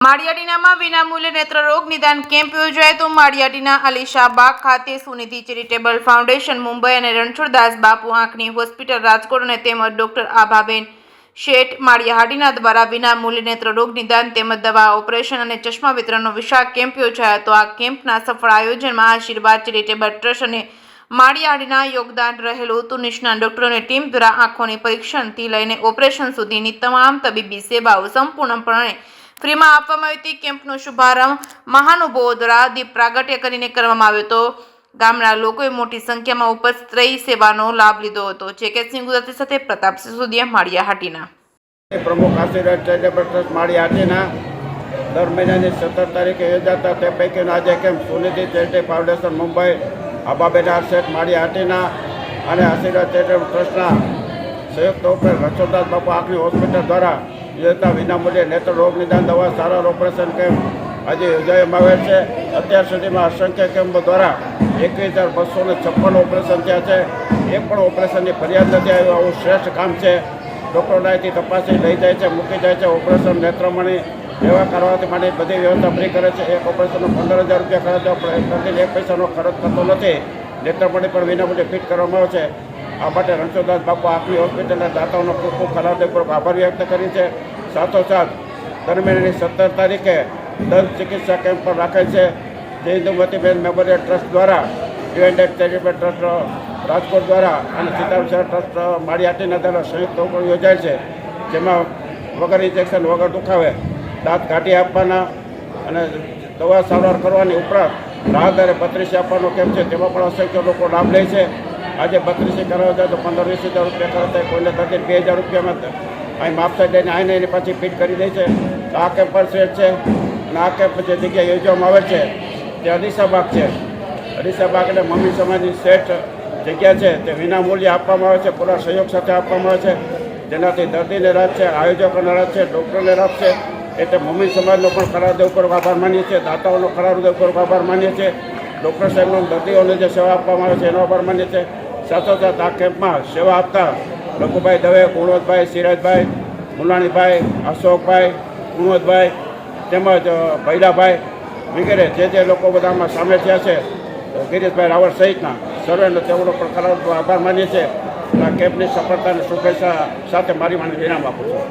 માળિયાટીનામાં વિનામૂલ્યે નેત્રરોગ નિદાન કેમ્પ યોજાયો તો માળિયાટીના અલીશાબાગ ખાતે સુનિધિ ચેરિટેબલ ફાઉન્ડેશન મુંબઈ અને રણછોડદાસ બાપુ આંખની હોસ્પિટલ રાજકોટ અને તેમજ ડોક્ટર આભાબેન શેઠ માળિયાહાટીના દ્વારા વિનામૂલ્યે નેત્રરોગ નિદાન તેમજ દવા ઓપરેશન અને ચશ્મા વિતરણનો વિશાળ કેમ્પ યોજાયો હતો। આ કેમ્પના સફળ આયોજનમાં આશીર્વાદ ચેરિટેબલ ટ્રસ્ટ અને માળિયાહાટીના યોગદાન રહેલું હતું। નિષ્ણાત ડોક્ટરોની ટીમ દ્વારા આંખોની પરીક્ષણથી લઈને ઓપરેશન સુધીની તમામ તબીબી સેવાઓ સંપૂર્ણપણે ફ્રીમાં આપવામાં આવી હતી। કેમ્પનો શુભારંભ મહાનુભાવો દ્વારા દીપ પ્રાગટ્ય કરીને કરવામાં આવ્યો હતો। ગામના લોકોએ મોટી સંખ્યામાં ઉપસ્થિત રહી સેવાનો લાભ લીધો હતો। જે સિંહ ગુજરાતી સાથે પ્રતાપસિંહ સુદિયા માળિયાહાટીના પ્રમુખ આશીર્વાદ ચેરિટેબલ ટ્રસ્ટ માળિયાહાટીના દર મહિનાની 17 તારીખે યોજાતા તે પૈકીનો આજે camp Sunidhi charitable foundation Mumbai Abhaben Sheth Maliyahatina અને આશીર્વાદ ચેરિટેબલ ટ્રસ્ટના સંયુક્ત ઉપરાંત રણછોડદાસ બાપુ આંખની હોસ્પિટલ દ્વારા યોજતા વિનામૂલ્યે નેત્ર રોગ નિદાન દવા સારવાર ઓપરેશન કેમ્પ આજે યોજાવામાં આવેલ છે। અત્યાર સુધીમાં અસંખ્ય કેમ્પો દ્વારા 21,256 ઓપરેશન થયા છે। એક પણ ઓપરેશનની ફરિયાદ નથી આવી। આવું શ્રેષ્ઠ કામ છે। ડૉક્ટરો અહીંથી તપાસી લઈ જાય છે, મૂકી જાય છે। ઓપરેશન નેત્રમણી એવા કરવાથી માટે બધી વ્યવસ્થા ફ્રી કરે છે। એક ઓપરેશનનો 15,000 રૂપિયા ખર્ચ પ્રતિ 1 પૈસાનો ખર્ચ થતો નથી। નેત્રમણી પણ વિનામૂલ્યે ફિટ કરવામાં આવે છે। આ માટે રણછોડદાસ બાપુ આંખની હોસ્પિટલના દાતાઓનો ખૂબ ખૂબ ખરાબપૂર્વક આભાર વ્યક્ત કરી છે। સાથોસાથ દર મહિનાની 17 તારીખે દંત ચિકિત્સા કેમ્પ પણ રાખેલ છે। જે ઇન્દુમતીબેન મેમોરિયલ ટ્રસ્ટ દ્વારા યુએનડેડ ચેરિટેબલ ટ્રસ્ટ રાજકોટ દ્વારા અને સીતારામ શહેર ટ્રસ્ટ માળિયાહાટીના દ્વારા સંયુક્ત પણ યોજાય છે। જેમાં વગર ઇન્જેક્શન વગર દુખાવે દાંત કાઢી આપવાના અને દવા સારવાર કરવાની ઉપરાંત રાહદારે 32 આપવાનો કેમ્પ છે। તેમાં પણ અસંખ્ય લોકો લાભ લે છે। આજે 32 કરાવવા જાય તો 15-20 હજાર રૂપિયા ખર્ચ થાય। કોઈને 2,000 રૂપિયામાં અહીં માપસાઈ લઈને આવીને એની પાછી ફિટ કરી દે છે। તો આ કેમ્પ પર સેટ છે અને આ કેમ્પ જે જગ્યાએ યોજવામાં આવે છે તે અલીશાબાગ છે। અલીશાબાગ એટલે મમ્મી સમાજની સેટ જગ્યા છે। તે વિનામૂલ્યે આપવામાં આવે છે, પૂરા સહયોગ સાથે આપવામાં આવે છે, જેનાથી દર્દીને રાહત છે, આયોજકોને રાહત છે, ડૉક્ટરને રાહત છે। એટલે મમ્મી સમાજનો પણ ખરા હૃદયપૂર્વક આભાર માનીએ છીએ। દાતાઓનો ખરા હૃદયપૂર્વક આભાર માનીએ છીએ। ડૉક્ટર સાહેબનો દર્દીઓને જે સેવા આપવામાં આવે છે એનો આભાર માનીએ છીએ। સાથોસાથ આ કેમ્પમાં સેવા આપતા રઘુભાઈ દવે, ગુણવંતભાઈ, સિરાજભાઈ, મુલાણીભાઈ, અશોકભાઈ, ગુણવંતભાઈ તેમજ ભૈલાભાઈ વગેરે જે લોકો બધામાં સામેલ થયા છે, ગિરીશભાઈ રાવળ સહિતના સર્વેનો તેઓનો પણ ખરા આભાર માનીએ છીએ। આ કેમ્પની સફળતાની શુભેચ્છા સાથે મારી મને વિરામ આપું છું।